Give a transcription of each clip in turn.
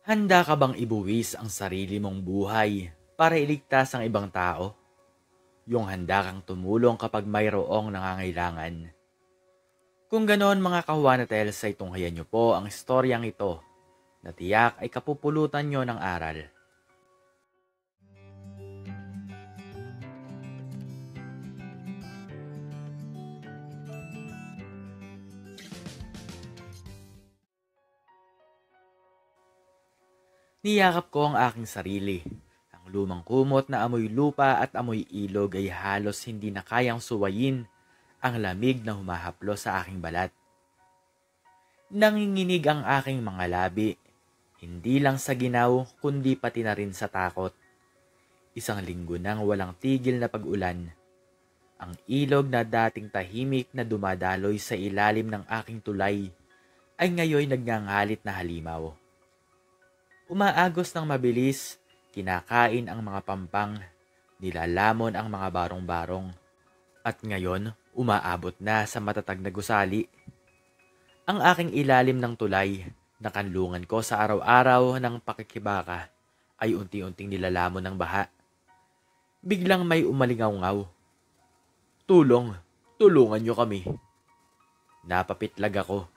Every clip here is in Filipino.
Handa ka bang ibuwis ang sarili mong buhay para iligtas ang ibang tao? Yung handa kang tumulong kapag mayroong nangangailangan. Kung ganoon mga kahuanatels ay tunghayan niyo po ang istoryang ito na tiyak ay kapupulutan niyo ng aral. Niyakap ko ang aking sarili. Ang lumang kumot na amoy lupa at amoy ilog ay halos hindi na kayang suwayin ang lamig na humahaplo sa aking balat. Nanginginig ang aking mga labi, hindi lang sa ginaw kundi pati na rin sa takot. Isang linggo nang walang tigil na pag-ulan. Ang ilog na dating tahimik na dumadaloy sa ilalim ng aking tulay ay ngayon nagngangalit na halimaw. Umaagos ng mabilis, kinakain ang mga pampang, nilalamon ang mga barong-barong, at ngayon umaabot na sa matatag na gusali. Ang aking ilalim ng tulay, na kanlungan ko sa araw-araw ng pakikibaka, ay unti-unting nilalamon ng baha. Biglang may umalingaw-ngaw. Tulong! Tulungan niyo kami! Napapitlag ako.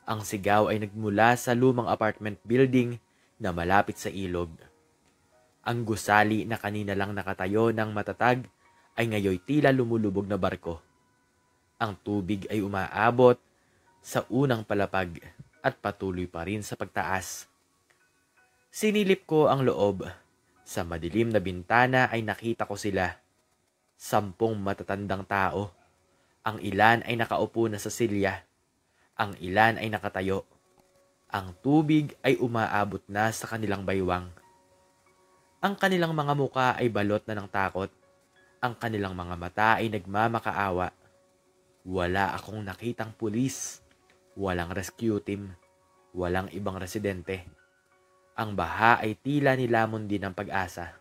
Ang sigaw ay nagmula sa lumang apartment building na malapit sa ilog. Ang gusali na kanina lang nakatayo ng matatag ay ngayon tila lumulubog na barko. Ang tubig ay umaabot sa unang palapag at patuloy pa rin sa pagtaas. Sinilip ko ang loob. Sa madilim na bintana ay nakita ko sila. 10 matatandang tao. Ang ilan ay nakaupo na sa silya. Ang ilan ay nakatayo. Ang tubig ay umaabot na sa kanilang baywang. Ang kanilang mga muka ay balot na ng takot. Ang kanilang mga mata ay nagmamakaawa. Wala akong nakitang pulis. Walang rescue team. Walang ibang residente. Ang baha ay tila nilamon din ng pag-asa.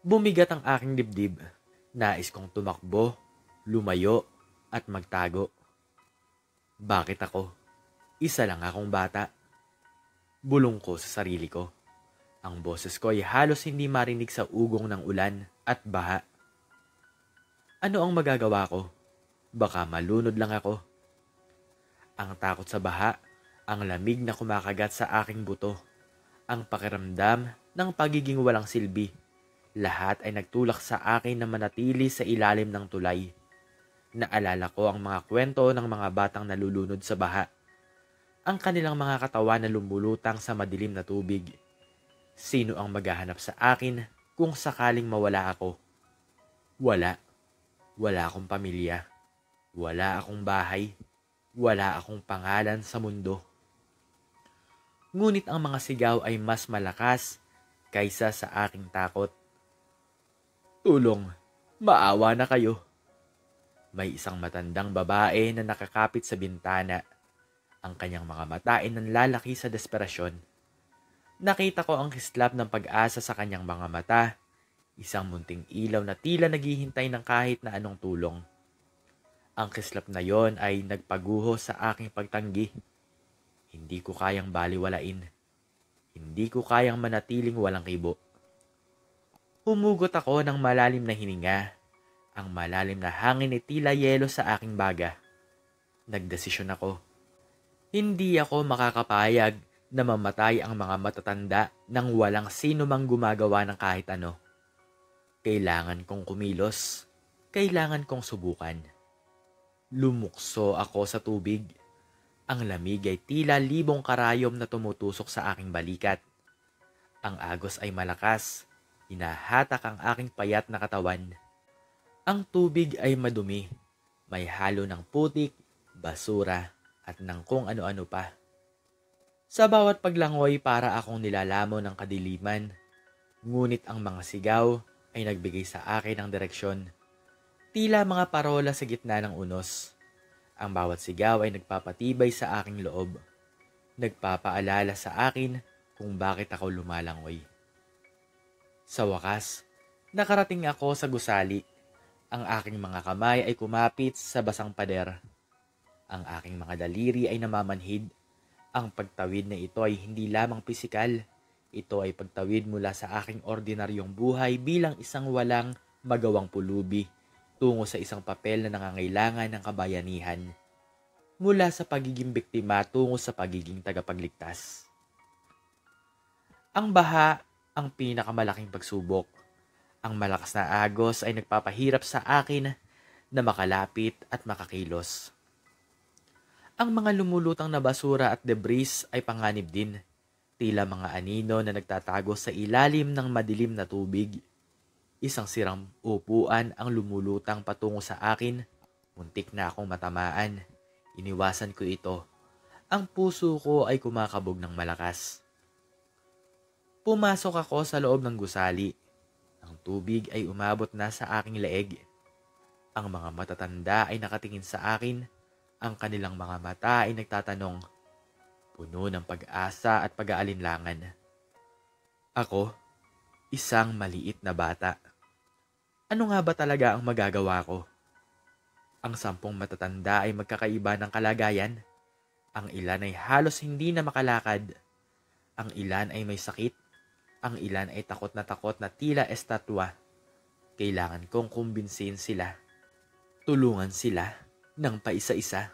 Bumigat ang aking dibdib. Nais kong tumakbo, lumayo, at magtago. Bakit ako? Isa lang akong bata. Bulong ko sa sarili ko. Ang boses ko ay halos hindi marinig sa ugong ng ulan at baha. Ano ang magagawa ko? Baka malunod lang ako. Ang takot sa baha, ang lamig na kumakagat sa aking buto, ang pakiramdam ng pagiging walang silbi. Lahat ay nagtulak sa akin na manatili sa ilalim ng tulay. Naalala ko ang mga kwento ng mga batang nalulunod sa baha. Ang kanilang mga katawan na lumulutang sa madilim na tubig. Sino ang maghahanap sa akin kung sakaling mawala ako? Wala. Wala akong pamilya. Wala akong bahay. Wala akong pangalan sa mundo. Ngunit ang mga sigaw ay mas malakas kaysa sa aking takot. Tulong! Maawa na kayo! May isang matandang babae na nakakapit sa bintana. Ang kanyang mga mata ay nanlalaki sa desperasyon. Nakita ko ang kislap ng pag-asa sa kanyang mga mata. Isang munting ilaw na tila naghihintay ng kahit na anong tulong. Ang kislap na yon ay nagpaguho sa aking pagtanggi. Hindi ko kayang baliwalain. Hindi ko kayang manatiling walang kibo. Humugot ako ng malalim na hininga. Ang malalim na hangin ay tila yelo sa aking baga. Nagdesisyon ako. Hindi ako makakapayag na mamatay ang mga matatanda nang walang sino mang gumagawa ng kahit ano. Kailangan kong kumilos. Kailangan kong subukan. Lumukso ako sa tubig. Ang lamig ay tila libong karayom na tumutusok sa aking balikat. Ang agos ay malakas. Hinahatak ang aking payat na katawan. Ang tubig ay madumi. May halo ng putik, basura, at ng kung ano-ano pa. Sa bawat paglangoy para akong nilalamon ng kadiliman. Ngunit ang mga sigaw ay nagbigay sa akin ng direksyon. Tila mga parola sa gitna ng unos. Ang bawat sigaw ay nagpapatibay sa aking loob. Nagpapaalala sa akin kung bakit ako lumalangoy. Sa wakas, nakarating ako sa gusali. Ang aking mga kamay ay kumapit sa basang pader. Ang aking mga daliri ay namamanhid. Ang pagtawid na ito ay hindi lamang pisikal. Ito ay pagtawid mula sa aking ordinaryong buhay bilang isang walang magawang pulubi tungo sa isang papel na nangangailangan ng kabayanihan. Mula sa pagiging biktima tungo sa pagiging tagapagligtas. Ang baha ang pinakamalaking pagsubok. Ang malakas na agos ay nagpapahirap sa akin na makalapit at makakilos. Ang mga lumulutang na basura at debris ay panganib din, tila mga anino na nagtatago sa ilalim ng madilim na tubig. Isang sirang upuan ang lumulutang patungo sa akin, muntik na akong matamaan. Iniwasan ko ito. Ang puso ko ay kumakabog ng malakas. Pumasok ako sa loob ng gusali. Ang tubig ay umabot na sa aking leeg. Ang mga matatanda ay nakatingin sa akin. Ang kanilang mga mata ay nagtatanong, puno ng pag-asa at pag-aalinlangan. Ako, isang maliit na bata. Ano nga ba talaga ang magagawa ko? Ang 10 matatanda ay magkakaiba ng kalagayan. Ang ilan ay halos hindi na makalakad. Ang ilan ay may sakit. Ang ilan ay takot na tila estatwa. Kailangan kong kumbinsihin sila. Tulungan sila ng paisa-isa.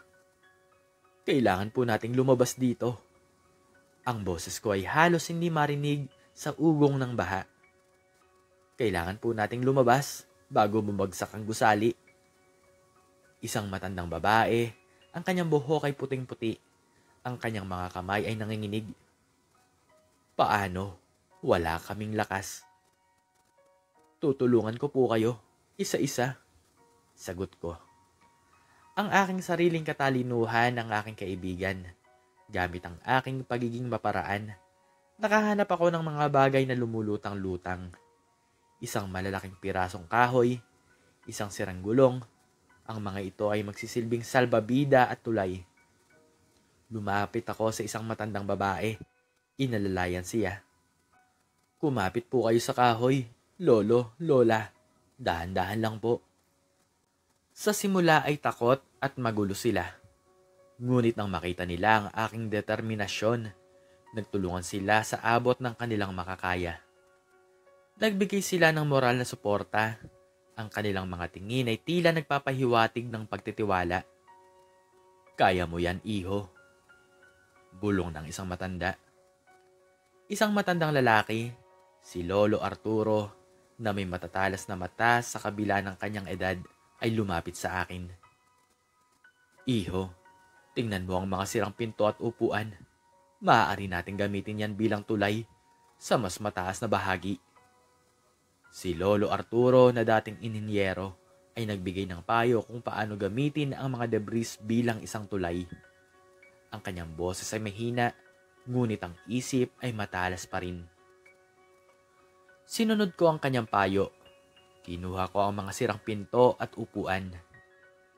Kailangan po nating lumabas dito. Ang boses ko ay halos hindi marinig sa ugong ng baha. Kailangan po nating lumabas bago bumagsak ang gusali. Isang matandang babae, ang kanyang buhok ay puting-puti. Ang kanyang mga kamay ay nanginginig. Paano? Wala kaming lakas. Tutulungan ko po kayo, isa-isa. Sagot ko. Ang aking sariling katalinuhan ng aking kaibigan. Gamit ang aking pagiging maparaan, nakahanap ako ng mga bagay na lumulutang-lutang. Isang malalaking pirasong kahoy, isang sirang gulong. Ang mga ito ay magsisilbing salbabida at tulay. Lumapit ako sa isang matandang babae. Inalalayan siya. Kumapit po kayo sa kahoy, lolo, lola. Dahan-dahan lang po. Sa simula ay takot at magulo sila. Ngunit nang makita nila ang aking determinasyon, nagtulungan sila sa abot ng kanilang makakaya. Nagbigay sila ng moral na suporta. Ang kanilang mga tingin ay tila nagpapahiwatig ng pagtitiwala. Kaya mo yan, iho. Bulong ng isang matanda. Isang matandang lalaki, si Lolo Arturo, na may matatalas na mata sa kabila ng kanyang edad, ay lumapit sa akin. Iho, tingnan mo ang mga sirang pinto at upuan. Maaari natin gamitin yan bilang tulay sa mas mataas na bahagi. Si Lolo Arturo na dating ininyero ay nagbigay ng payo kung paano gamitin ang mga debris bilang isang tulay. Ang kanyang boses ay mahina, ngunit ang isip ay matalas pa rin. Sinunod ko ang kanyang payo. Kinuha ko ang mga sirang pinto at upuan.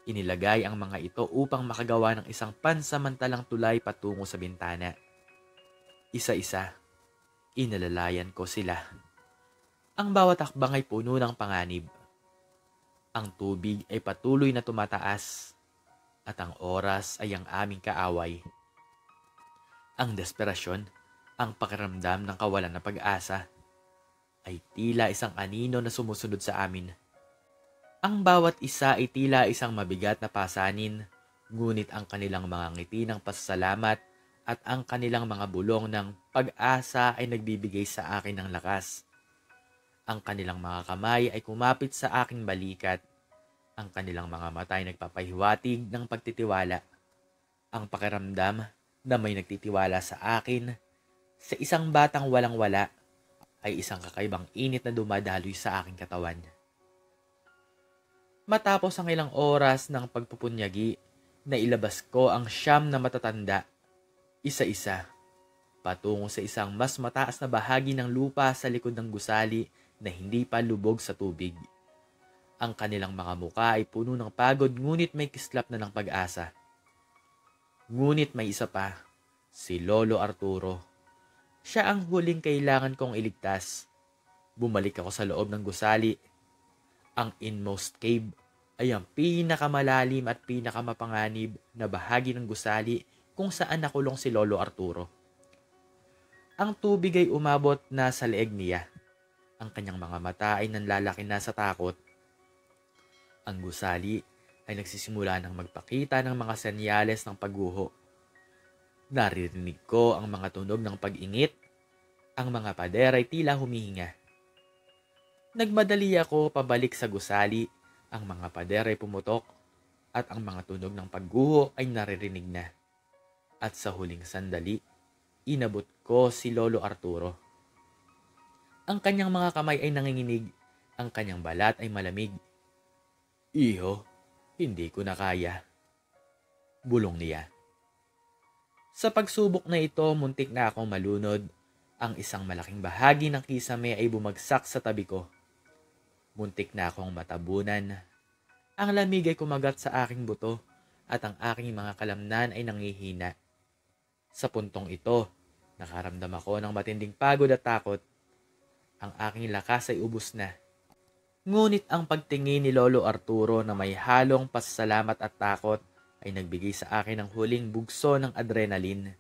Inilagay ang mga ito upang makagawa ng isang pansamantalang tulay patungo sa bintana. Isa-isa, inalalayan ko sila. Ang bawat hakbang ay puno ng panganib. Ang tubig ay patuloy na tumataas at ang oras ay ang aming kaaway. Ang desperasyon, ang pakiramdam ng kawalan ng pag-asa, ay tila isang anino na sumusunod sa amin. Ang bawat isa ay tila isang mabigat na pasanin, ngunit ang kanilang mga ngiti ng pasasalamat at ang kanilang mga bulong ng pag-asa ay nagbibigay sa akin ng lakas. Ang kanilang mga kamay ay kumapit sa aking balikat. Ang kanilang mga mata ay nagpapahiwatig ng pagtitiwala. Ang pakiramdam na may nagtitiwala sa akin, sa isang batang walang-wala, ay isang kakaibang init na dumadaloy sa aking katawan. Matapos ang ilang oras ng pagpupunyagi, nailabas ko ang 9 na matatanda, isa-isa, patungo sa isang mas mataas na bahagi ng lupa sa likod ng gusali na hindi pa lubog sa tubig. Ang kanilang mga muka ay puno ng pagod ngunit may kislap na ng pag-asa. Ngunit may isa pa, si Lolo Arturo. Siya ang huling kailangan kong iligtas. Bumalik ako sa loob ng gusali. Ang inmost cave ay ang pinakamalalim at pinakamapanganib na bahagi ng gusali kung saan nakulong si Lolo Arturo. Ang tubig ay umabot na sa leeg niya. Ang kanyang mga mata ay nanlalaki na sa takot. Ang gusali ay nagsisimula ng magpakita ng mga senyales ng pagguho. Naririnig ko ang mga tunog ng pag-ingit. Ang mga pader ay tila humihinga. Nagmadali ako pabalik sa gusali. Ang mga pader ay pumutok at ang mga tunog ng pagguho ay naririnig na. At sa huling sandali, inabot ko si Lolo Arturo. Ang kanyang mga kamay ay nanginginig. Ang kanyang balat ay malamig. "Iho, hindi ko na kaya," bulong niya. Sa pagsubok na ito, muntik na akong malunod. Ang isang malaking bahagi ng kisame ay bumagsak sa tabi ko. Muntik na akong matabunan. Ang lamig ay kumagat sa aking buto at ang aking mga kalamnan ay nangihina. Sa puntong ito, nakaramdam ako ng matinding pagod at takot. Ang aking lakas ay ubos na. Ngunit ang pagtingin ni Lolo Arturo na may halong pasasalamat at takot ay nagbigay sa akin ng huling bugso ng adrenaline.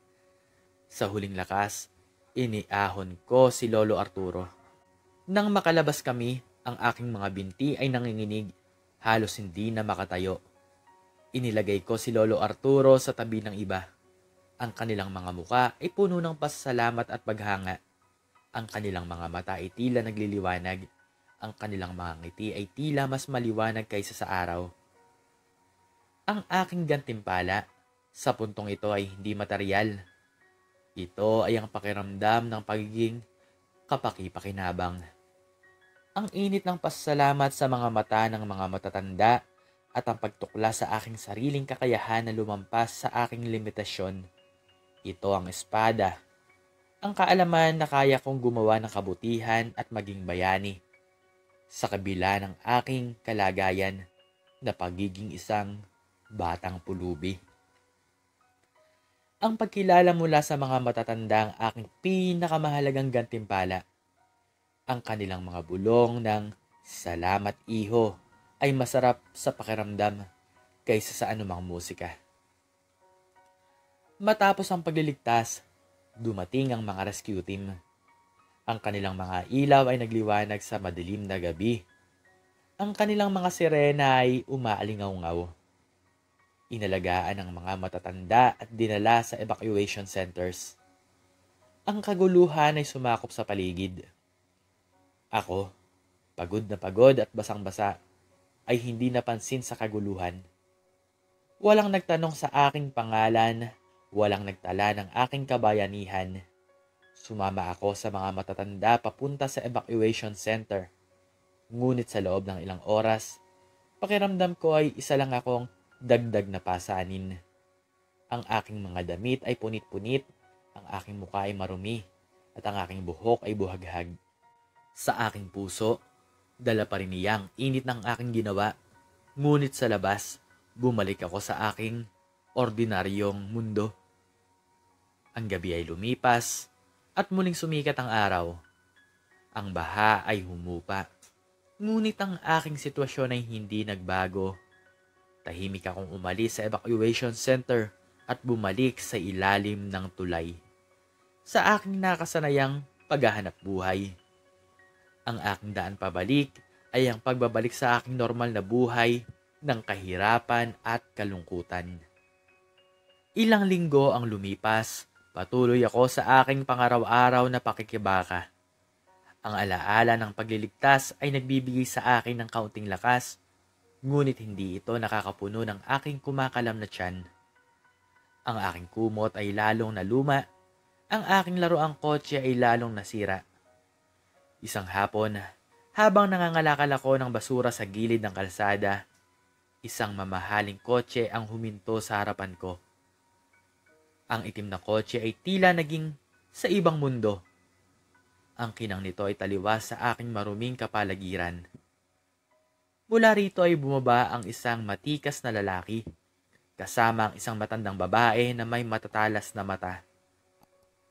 Sa huling lakas, iniahon ko si Lolo Arturo. Nang makalabas kami, ang aking mga binti ay nanginginig, halos hindi na makatayo. Inilagay ko si Lolo Arturo sa tabi ng iba. Ang kanilang mga muka ay puno ng pasasalamat at paghanga. Ang kanilang mga mata ay tila nagliliwanag. Ang kanilang mga ngiti ay tila mas maliwanag kaysa sa araw. Ang aking gantimpala sa puntong ito ay hindi material. Ito ay ang pakiramdam ng pagiging kapaki-pakinabang. Ang init ng pasasalamat sa mga mata ng mga matatanda at ang pagtukla sa aking sariling kakayahan na lumampas sa aking limitasyon. Ito ang espada. Ang kaalaman na kaya kong gumawa ng kabutihan at maging bayani. Sa kabila ng aking kalagayan na pagiging isang batang pulubi. Ang pagkilala mula sa mga matatanda ang aking pinakamahalagang gantimpala. Ang kanilang mga bulong ng "Salamat iho" ay masarap sa pakiramdam kaysa sa anumang musika. Matapos ang pagliligtas, dumating ang mga rescue team. Ang kanilang mga ilaw ay nagliwanag sa madilim na gabi. Ang kanilang mga sirena ay umaalingaw-ngaw. Inalagaan ang mga matatanda at dinala sa evacuation centers. Ang kaguluhan ay sumakop sa paligid. Ako, pagod na pagod at basang-basa, ay hindi napansin sa kaguluhan. Walang nagtanong sa aking pangalan, walang nagtala ng aking kabayanihan. Sumama ako sa mga matatanda papunta sa evacuation center. Ngunit sa loob ng ilang oras, pakiramdam ko ay isa lang akong dagdag na pasanin. Ang aking mga damit ay punit-punit, ang aking mukha ay marumi, at ang aking buhok ay buhaghag. Sa aking puso, dala pa rin niya ang init ng aking ginawa. Ngunit sa labas, bumalik ako sa aking ordinaryong mundo. Ang gabi ay lumipas at muling sumikat ang araw. Ang baha ay humupa. Ngunit ang aking sitwasyon ay hindi nagbago. Tahimik akong umalis sa evacuation center at bumalik sa ilalim ng tulay. Sa aking nakasanayang paghahanap buhay. Ang aking daan pabalik ay ang pagbabalik sa aking normal na buhay ng kahirapan at kalungkutan. Ilang linggo ang lumipas, patuloy ako sa aking pangaraw-araw na pakikibaka. Ang alaala ng pagliligtas ay nagbibigay sa akin ng kaunting lakas, ngunit hindi ito nakakapuno ng aking kumakalam na tiyan. Ang aking kumot ay lalong naluma, ang aking laruang kotse ay lalong nasira. Isang hapon, habang nangangalakal ako ng basura sa gilid ng kalsada, isang mamahaling kotse ang huminto sa harapan ko. Ang itim na kotse ay tila naging sa ibang mundo. Ang kinang nito ay taliwas sa aking maruming kapaligiran. Mula rito ay bumaba ang isang matikas na lalaki, kasama ang isang matandang babae na may matatalas na mata.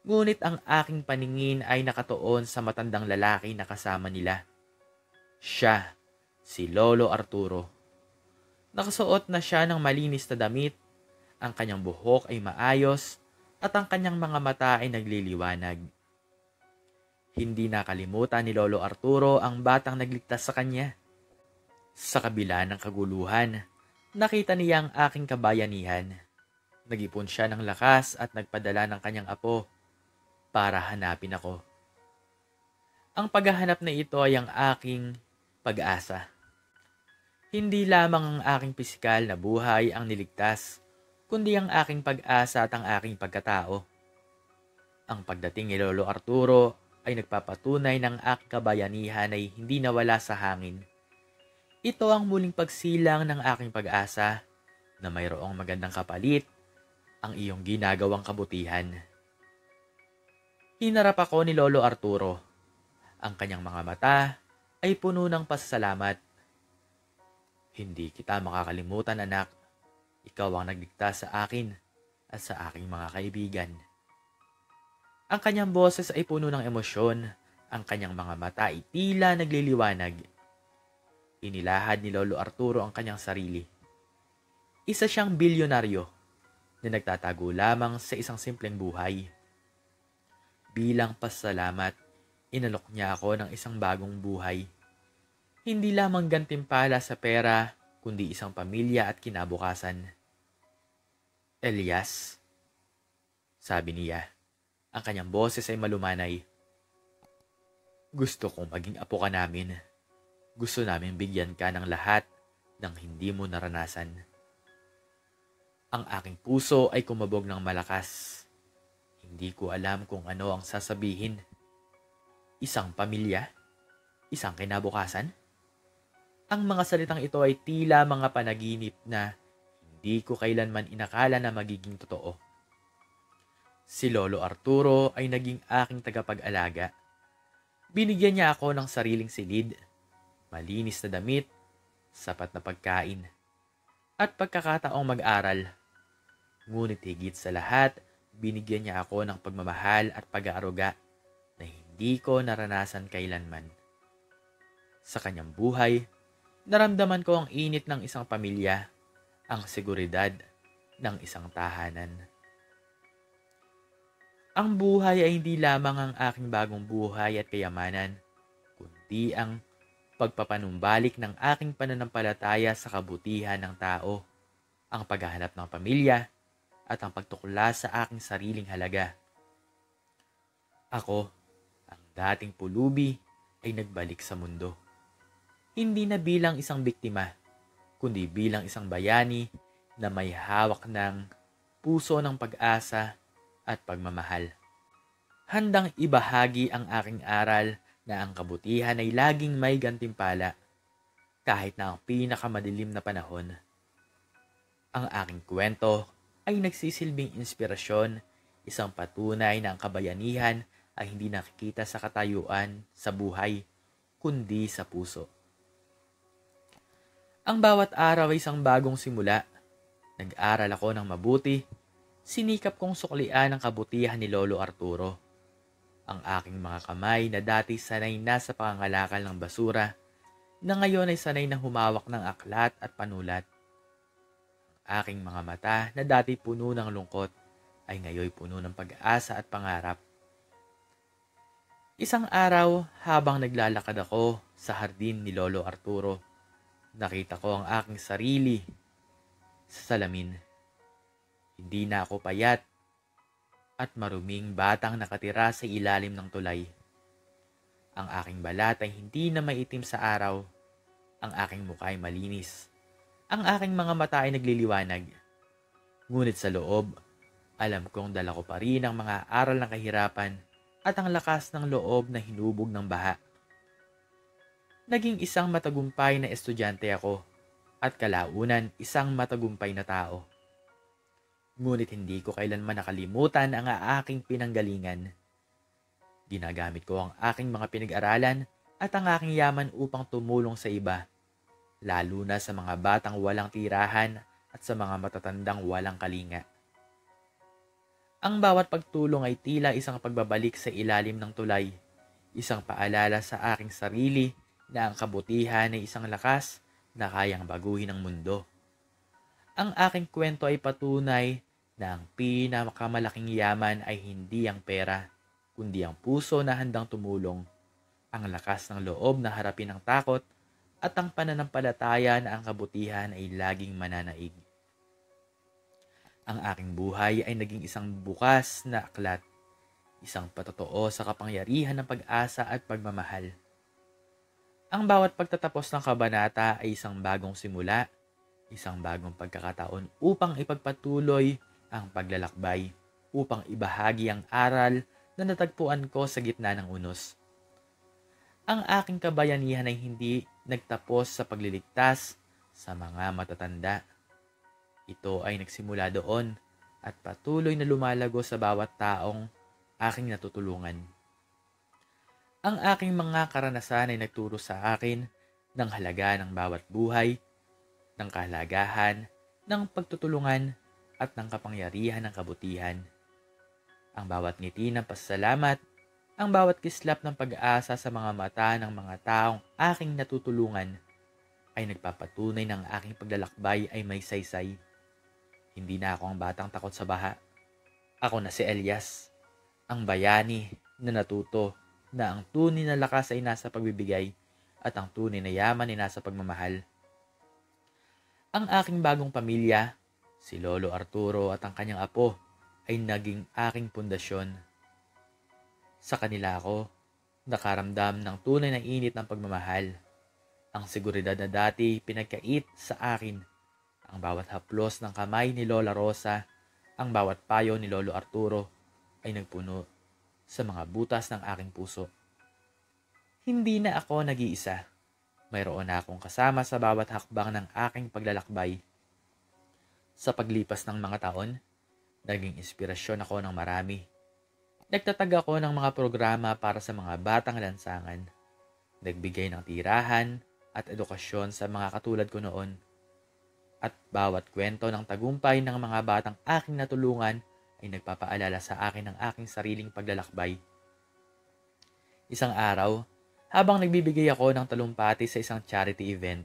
Ngunit ang aking paningin ay nakatuon sa matandang lalaki na kasama nila. Siya, si Lolo Arturo. Nakasuot na siya ng malinis na damit Ang kanyang buhok ay maayos at ang kanyang mga mata ay nagliliwanag. Hindi nakalimutan ni Lolo Arturo ang batang nagligtas sa kanya. Sa kabila ng kaguluhan, nakita niya ang aking kabayanihan. Nag-ipon siya ng lakas at nagpadala ng kanyang apo para hanapin ako. Ang paghahanap na ito ay ang aking pag-asa. Hindi lamang ang aking pisikal na buhay ang niligtas, kundi ang aking pag-asa at ang aking pagkatao. Ang pagdating ni Lolo Arturo ay nagpapatunay ng aking kabayanihan ay hindi nawala sa hangin. Ito ang muling pagsilang ng aking pag-asa na mayroong magandang kapalit ang iyong ginagawang kabutihan. Hinarap ako ni Lolo Arturo. Ang kanyang mga mata ay puno ng pasasalamat. Hindi kita makakalimutan, anak. Ikaw ang nagligtas sa akin at sa aking mga kaibigan. Ang kanyang boses ay puno ng emosyon. Ang kanyang mga mata ay tila nagliliwanag. Inilahad ni Lolo Arturo ang kanyang sarili. Isa siyang bilyonaryo na nagtatago lamang sa isang simpleng buhay. Bilang pasalamat, inalok niya ako ng isang bagong buhay. Hindi lamang gantimpala sa pera, kundi isang pamilya at kinabukasan. Elias, sabi niya, ang kanyang boses ay malumanay. Gusto kong maging apo ka namin. Gusto namin bigyan ka ng lahat ng hindi mo naranasan. Ang aking puso ay kumabog ng malakas. Hindi ko alam kung ano ang sasabihin. Isang pamilya? Isang kinabukasan? Ang mga salitang ito ay tila mga panaginip na hindi ko kailanman inakala na magiging totoo. Si Lolo Arturo ay naging aking tagapag-alaga. Binigyan niya ako ng sariling silid, malinis na damit, sapat na pagkain, at pagkakataong mag-aral. Ngunit higit sa lahat, binigyan niya ako ng pagmamahal at pag-aaruga na hindi ko naranasan kailanman. Sa kanyang buhay, naramdaman ko ang init ng isang pamilya, ang seguridad ng isang tahanan. Ang buhay ay hindi lamang ang aking bagong buhay at kayamanan, kundi ang pagpapanumbalik ng aking pananampalataya sa kabutihan ng tao, ang paghahanap ng pamilya, at ang pagtukla sa aking sariling halaga. Ako, ang dating pulubi, ay nagbalik sa mundo. Hindi na bilang isang biktima, kundi bilang isang bayani na may hawak ng puso ng pag-asa at pagmamahal. Handang ibahagi ang aking aral na ang kabutihan ay laging may gantimpala, kahit na ang pinakamadilim na panahon. Ang aking kwento ay nagsisilbing inspirasyon, isang patunay na ang kabayanihan ay hindi nakikita sa katayuan, sa buhay, kundi sa puso. Ang bawat araw ay isang bagong simula. Nag-aral ako ng mabuti, sinikap kong suklian ang kabutihan ni Lolo Arturo. Ang aking mga kamay na dati sanay na sa pangangalakal ng basura, na ngayon ay sanay na humawak ng aklat at panulat. Aking mga mata na dati puno ng lungkot ay ngayon puno ng pag-asa at pangarap. Isang araw, habang naglalakad ako sa hardin ni Lolo Arturo, nakita ko ang aking sarili sa salamin. Hindi na ako payat at maruming batang nakatira sa ilalim ng tulay. Ang aking balat ay hindi na maitim sa araw. Ang aking mukha ay malinis. Ang aking mga mata ay nagliliwanag. Ngunit sa loob, alam kong dala ko pa rin ang mga aral ng kahirapan at ang lakas ng loob na hinubog ng baha. Naging isang matagumpay na estudyante ako at kalaunan isang matagumpay na tao. Ngunit hindi ko kailanman nakalimutan ang aking pinanggalingan. Ginagamit ko ang aking mga pinag-aralan at ang aking yaman upang tumulong sa iba, lalo na sa mga batang walang tirahan at sa mga matatandang walang kalinga. Ang bawat pagtulong ay tila isang pagbabalik sa ilalim ng tulay, isang paalala sa aking sarili na ang kabutihan ay isang lakas na kayang baguhin ang mundo. Ang aking kwento ay patunay na ang pinakamalaking yaman ay hindi ang pera, kundi ang puso na handang tumulong, ang lakas ng loob na harapin ang takot, at ang pananampalataya na ang kabutihan ay laging mananaig. Ang aking buhay ay naging isang bukas na aklat, isang patotoo sa kapangyarihan ng pag-asa at pagmamahal. Ang bawat pagtatapos ng kabanata ay isang bagong simula, isang bagong pagkakataon upang ipagpatuloy ang paglalakbay, upang ibahagi ang aral na natagpuan ko sa gitna ng unos. Ang aking kabayanihan ay hindi nagtapos sa pagliligtas sa mga matatanda. Ito ay nagsimula doon at patuloy na lumalago sa bawat taong aking natutulungan. Ang aking mga karanasan ay nagturo sa akin ng halaga ng bawat buhay, ng kahalagahan, ng pagtutulungan, at ng kapangyarihan ng kabutihan. Ang bawat ngiti ng pasasalamat, ang bawat kislap ng pag-asa sa mga mata ng mga taong aking natutulungan ay nagpapatunay ng aking paglalakbay ay may saysay. Hindi na ako ang batang takot sa baha. Ako na si Elias, ang bayani na natuto na ang tunay na lakas ay nasa pagbibigay at ang tunay na yaman ay nasa pagmamahal. Ang aking bagong pamilya, si Lolo Arturo at ang kanyang apo, ay naging aking pundasyon. Sa kanila ako nakaramdam ng tunay na init ng pagmamahal. Ang seguridad na dati pinagkait sa akin, ang bawat haplos ng kamay ni Lola Rosa, ang bawat payo ni Lolo Arturo ay nagpuno sa mga butas ng aking puso. Hindi na ako nag-iisa. Mayroon na akong kasama sa bawat hakbang ng aking paglalakbay. Sa paglipas ng mga taon, naging inspirasyon ako ng marami. Nagtatag ako ng mga programa para sa mga batang lansangan. Nagbigay ng tirahan at edukasyon sa mga katulad ko noon. At bawat kwento ng tagumpay ng mga batang aking natulungan ay nagpapaalala sa akin ng aking sariling paglalakbay. Isang araw, habang nagbibigay ako ng talumpati sa isang charity event,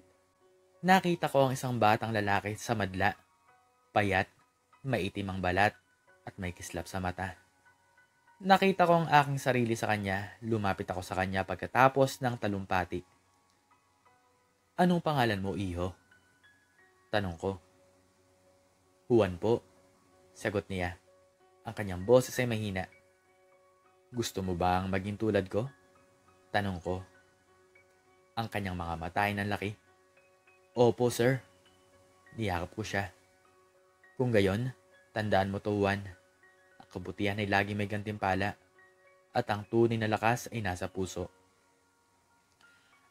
nakita ko ang isang batang lalaki sa madla, payat, maitim ang balat, at may kislap sa mata. Nakita ko ang aking sarili sa kanya, lumapit ako sa kanya pagkatapos ng talumpati. "Anong pangalan mo, iho?" Tanong ko. "Juan po," sagot niya. Ang kanyang boses ay mahina. "Gusto mo bang maging tulad ko?" Tanong ko. Ang kanyang mga mata ay nanlaki. "Opo, sir." Niyakap ko siya. "Kung gayon, tandaan mo to, Juan. Ang kabutihan ay lagi may gantimpala at ang tunay na lakas ay nasa puso."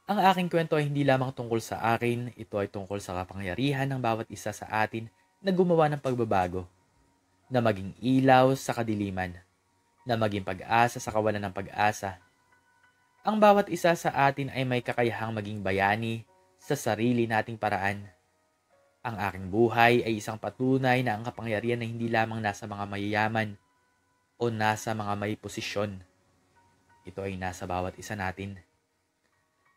Ang aking kwento ay hindi lamang tungkol sa akin, ito ay tungkol sa kapangyarihan ng bawat isa sa atin na gumawa ng pagbabago, na maging ilaw sa kadiliman, na maging pag-asa sa kawalan ng pag-asa. Ang bawat isa sa atin ay may kakayahang maging bayani sa sarili nating paraan. Ang aking buhay ay isang patunay na ang kapangyarihan ay hindi lamang nasa mga mayayaman o nasa mga may posisyon. Ito ay nasa bawat isa natin.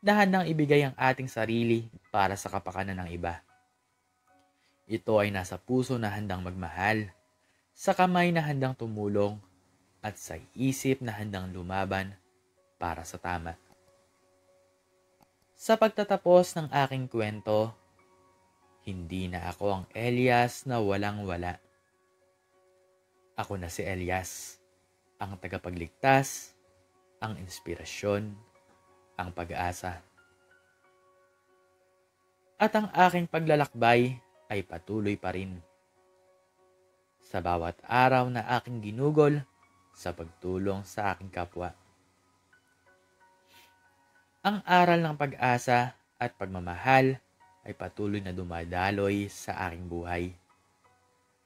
Handang ibigay ang ating sarili para sa kapakanan ng iba. Ito ay nasa puso na handang magmahal, sa kamay na handang tumulong, at sa isip na handang lumaban para sa tama. Sa pagtatapos ng aking kwento, hindi na ako ang Elias na walang-wala. Ako na si Elias, ang tagapagligtas, ang inspirasyon, ang pag-asa. At ang aking paglalakbay ay patuloy pa rin. Sa bawat araw na aking ginugol sa pagtulong sa aking kapwa. Ang aral ng pag-asa at pagmamahal ay patuloy na dumadaloy sa aking buhay.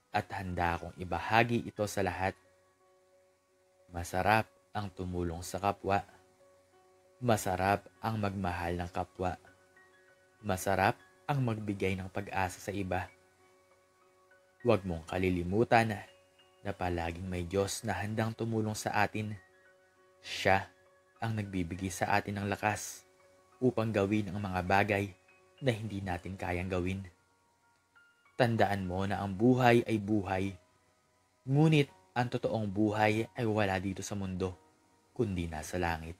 At handa akong ibahagi ito sa lahat. Masarap ang tumulong sa kapwa. Masarap ang magmahal ng kapwa. Masarap ang magbigay ng pag-asa sa iba. Huwag mong kalilimutan na palaging may Diyos na handang tumulong sa atin. Siya ang nagbibigay sa atin ng lakas upang gawin ang mga bagay na hindi natin kayang gawin. Tandaan mo na ang buhay ay buhay. Ngunit ang totoong buhay ay wala dito sa mundo, kundi nasa langit.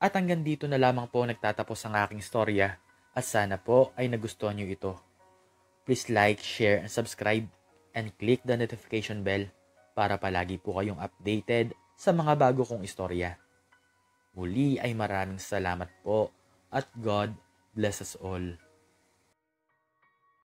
At hanggang dito na lamang po nagtatapos ang aking storya at sana po ay nagustuhan niyo ito. Please like, share, and subscribe and click the notification bell para palagi po kayong updated sa mga bago kong istorya. Muli ay maraming salamat po at God bless us all.